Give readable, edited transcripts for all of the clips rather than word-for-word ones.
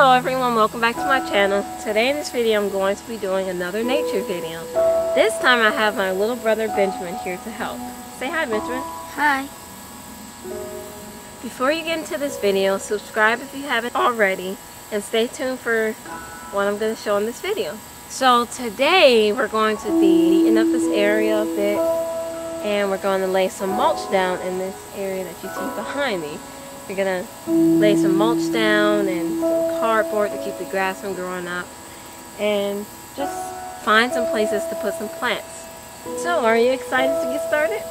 Hello everyone, welcome back to my channel. Today in this video I'm going to be doing another nature video. This time I have my little brother Benjamin here to help. Say hi, Benjamin. Hi. Before you get into this video, subscribe if you haven't already and stay tuned for what I'm going to show in this video. So today we're going to be heating up this area a bit and we're going to lay some mulch down in this area that you see behind me. We're going to lay some mulch down and some cardboard to keep the grass from growing up and just find some places to put some plants. So are you excited to get started?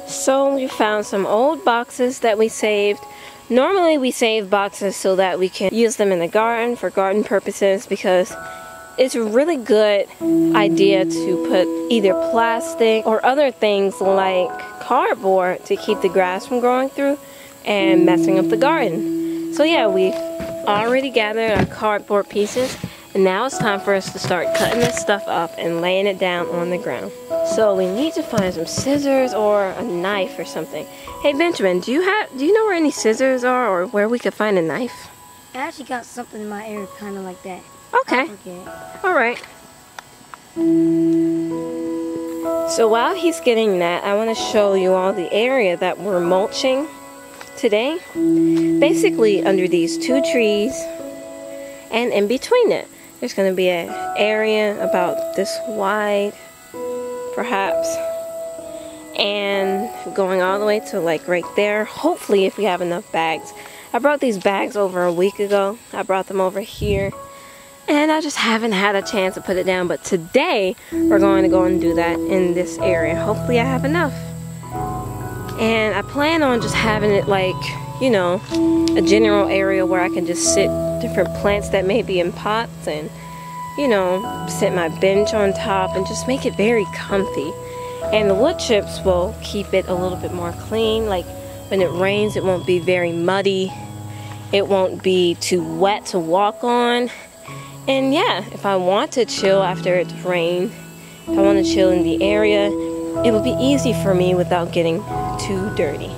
So we found some old boxes that we saved. Normally we save boxes so that we can use them in the garden for garden purposes because it's a really good idea to put either plastic or other things like cardboard to keep the grass from growing through and messing up the garden. So yeah, we've already gathered our cardboard pieces and now it's time for us to start cutting this stuff up and laying it down on the ground. So we need to find some scissors or a knife or something. Hey Benjamin, do you know where any scissors are or where we could find a knife? I actually got something in my area kind of like that. Okay. Alright. So while he's getting that, I want to show you all the area that we're mulching today. Basically under these two trees and in between it. There's going to be an area about this wide, perhaps. And going all the way to like right there. Hopefully if we have enough bags. I brought these bags over a week ago. I brought them over here. And I just haven't had a chance to put it down. But today, we're going to go and do that in this area. Hopefully I have enough. And I plan on just having it like, you know, a general area where I can just sit different plants that may be in pots. And, you know, sit my bench on top and just make it very comfy. And the wood chips will keep it a little bit more clean. Like when it rains, it won't be very muddy. It won't be too wet to walk on. And yeah, if I want to chill after it's rained, if I want to chill in the area, it will be easy for me without getting too dirty.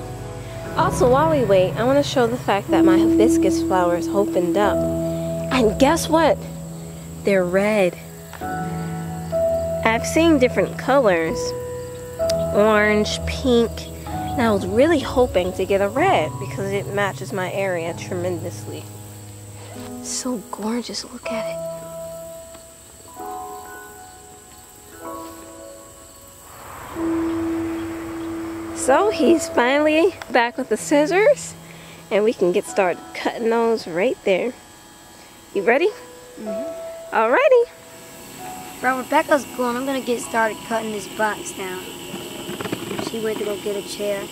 Also, while we wait, I want to show the fact that my hibiscus flowers opened up. And guess what? They're red. I've seen different colors. Orange, pink. And I was really hoping to get a red because it matches my area tremendously. So gorgeous, look at it. So he's finally back with the scissors and we can get started cutting those right there. You ready? Alrighty. While Rebecca's going, I'm going to get started cutting this box down. She went to go get a chair.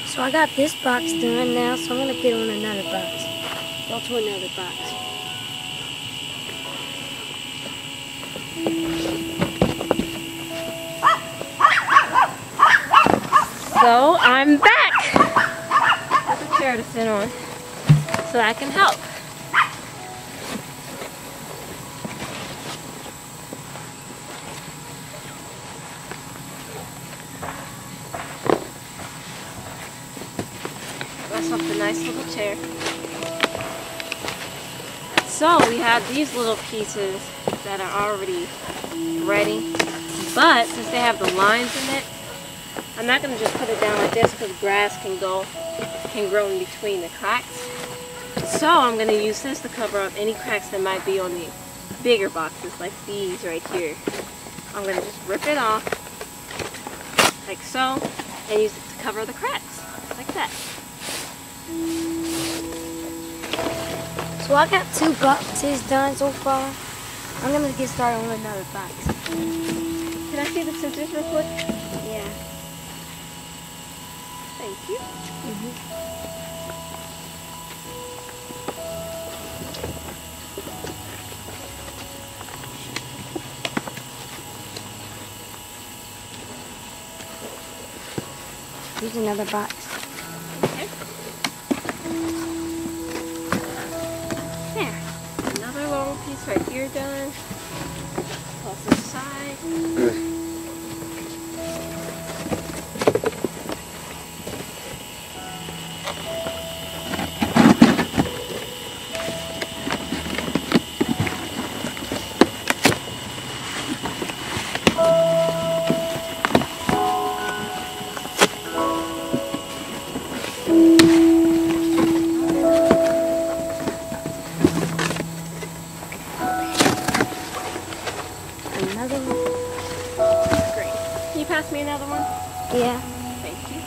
So I got this box done now, so I'm going to get on another box. Go to another box. So I'm back with a chair to sit on so I can help. Off the nice little chair. So we have these little pieces that are already ready, but since they have the lines in it, I'm not going to just put it down like this because grass can grow in between the cracks. So I'm going to use this to cover up any cracks that might be on the bigger boxes like these right here. I'm going to just rip it off like so and use it to cover the cracks like that. So I got 2 boxes done so far. I'm gonna get started on another box. Can I see the scissors real quick? Yeah. Thank you. Here's another box. Okay. There. Another long piece right here done. Toss this side. Another one. Great. Can you pass me another one? Yeah. Thank you.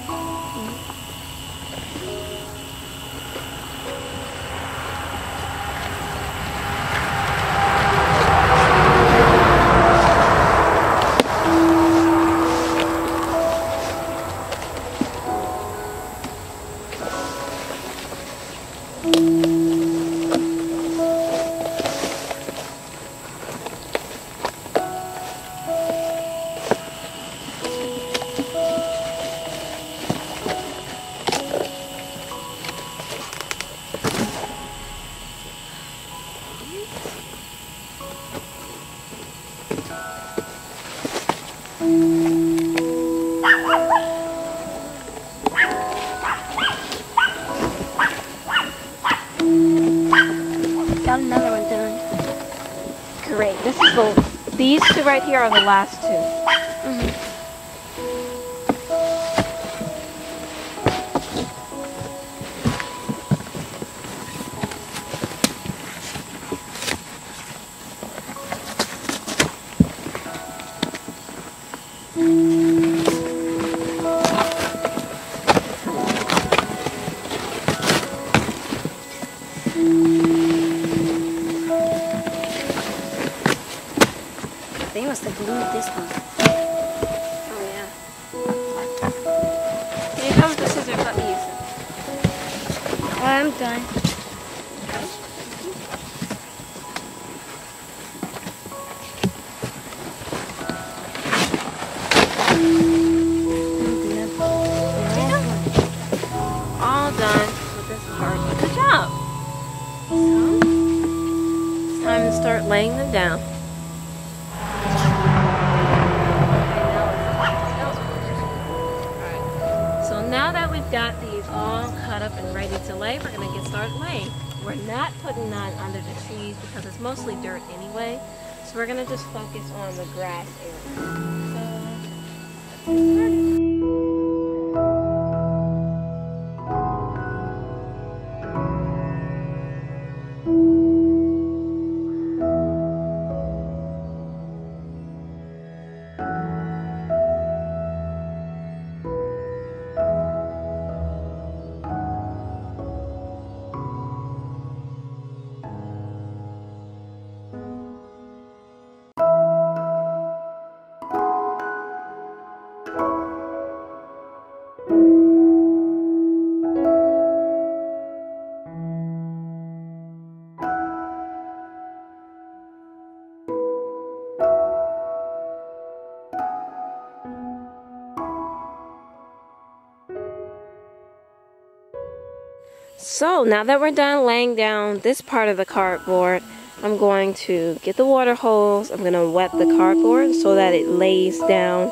Got another one done. Great. This is these two right here are the last two. They must have glued this one. Oh yeah. Can you come with the scissors? Let me use them. I'm done. All done with this part. Good job. So, it's time to start laying them down. So now that we've got these all cut up and ready to lay, we're going to get started laying. We're not putting none under the trees because it's mostly dirt anyway. So we're going to just focus on the grass area. So, let's get started. So now that we're done laying down this part of the cardboard, I'm going to get the water hose. I'm going to wet the cardboard so that it lays down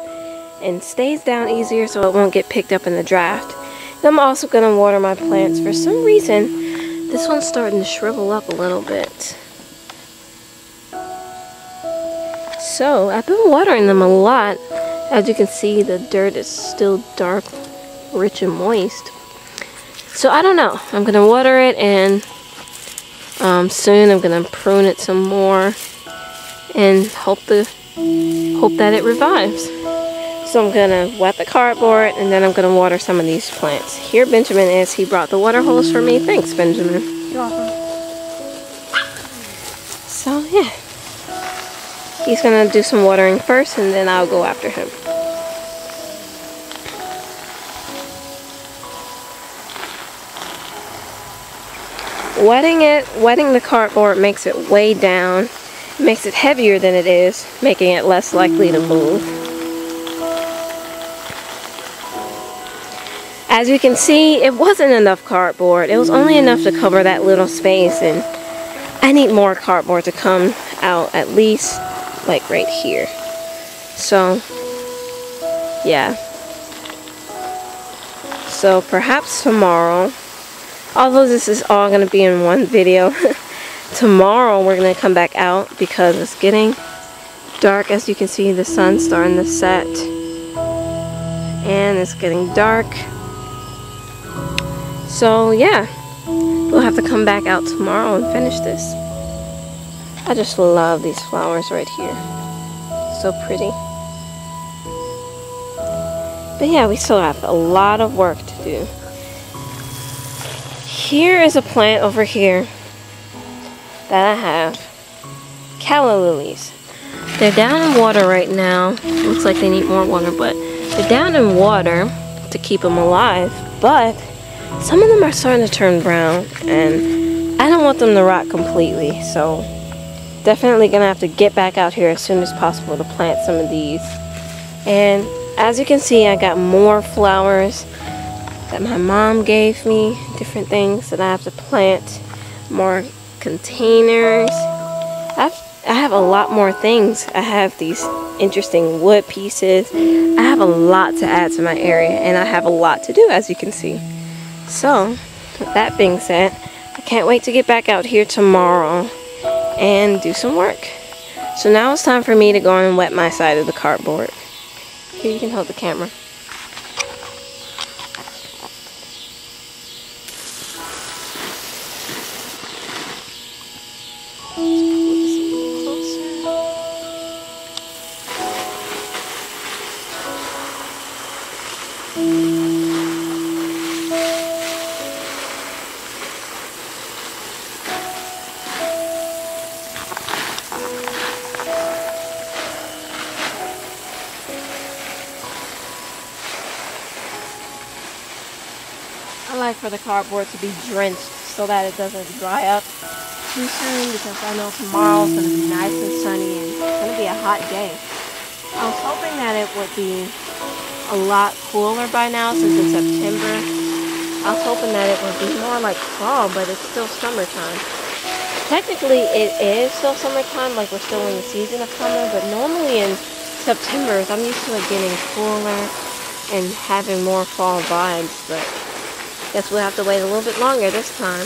and stays down easier so it won't get picked up in the draft. And I'm also going to water my plants. For some reason, this one's starting to shrivel up a little bit. So I've been watering them a lot. As you can see, the dirt is still dark, rich and moist. So I don't know. I'm going to water it, and soon I'm going to prune it some more and hope that it revives. So I'm going to wet the cardboard, and then I'm going to water some of these plants. Here Benjamin is. He brought the water hose for me. Thanks, Benjamin. You're welcome. So yeah. He's going to do some watering first, and then I'll go after him. Wetting the cardboard makes it way down, makes it heavier than it is, making it less likely to move. As you can see, it wasn't enough cardboard. It was only enough to cover that little space, and I need more cardboard to come out, at least like right here. So, yeah. So perhaps tomorrow, although this is all going to be in one video, tomorrow we're going to come back out because it's getting dark. As you can see, the sun's starting to set and it's getting dark. So yeah, we'll have to come back out tomorrow and finish this. I just love these flowers right here. So pretty. But yeah, we still have a lot of work to do. Here is a plant over here that I have. Calla lilies. They're down in water right now. Looks like they need more water, but they're down in water to keep them alive. But some of them are starting to turn brown, and I don't want them to rot completely. So definitely gonna have to get back out here as soon as possible to plant some of these. And as you can see, I got more flowers that my mom gave me, different things that I have to plant, more containers. I have a lot more things. I have these interesting wood pieces. I have a lot to add to my area, and I have a lot to do, as you can see. So, with that being said, I can't wait to get back out here tomorrow and do some work. So now it's time for me to go and wet my side of the cardboard. Here, you can hold the camera. I like for the cardboard to be drenched so that it doesn't dry up too soon, because I know tomorrow's going to be nice and sunny and it's going to be a hot day. I was hoping that it would be a lot cooler by now since it's September. I was hoping that it would be more like fall, but it's still summertime. Technically it is still summertime, like we're still in the season of summer, but normally in September I'm used to it getting cooler and having more fall vibes, but guess we'll have to wait a little bit longer this time.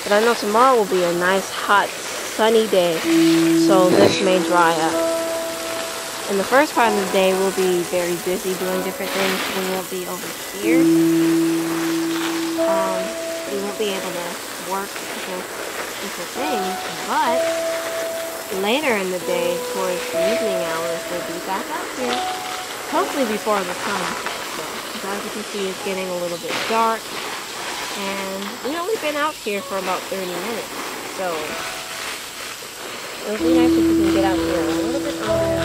But I know tomorrow will be a nice, hot, sunny day, so this may dry up. In the first part of the day, we'll be very busy doing different things. We won't be over here. We won't be able to work different things, but later in the day, towards the evening hours, we'll be back out here. Hopefully before the sun. As you can see, it's getting a little bit dark, and we've only been out here for about 30 minutes, so it would be nice if we can get out here a little bit earlier.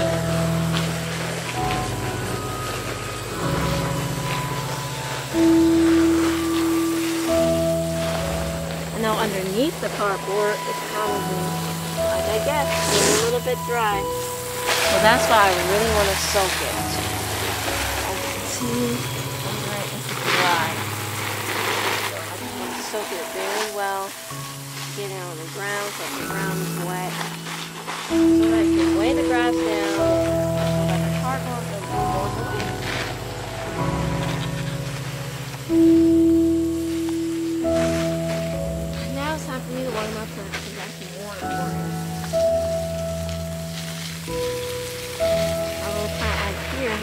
I know underneath the cardboard it's probably, like I guess, a little bit dry, so that's why I really want to soak it. As you can see, dry. So I just want to soak it very well, get it on the ground so the ground is wet, so that I can weigh the grass down, so that the cardboard doesn't go away. Now it's time for me to water my plants because I can water for it. Our little plant right here,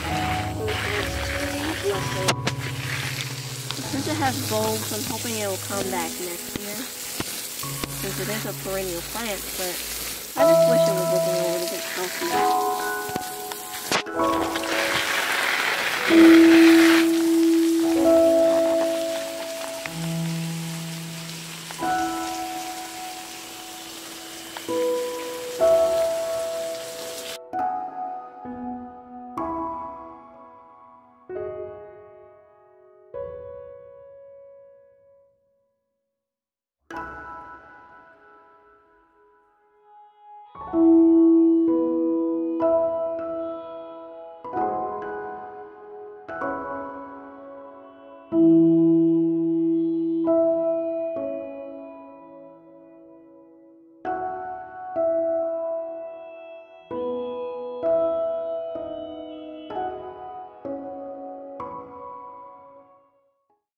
since it has bulbs, I'm hoping it will come back next year, since it is a perennial plant, but I just wish it was looking a little bit healthier.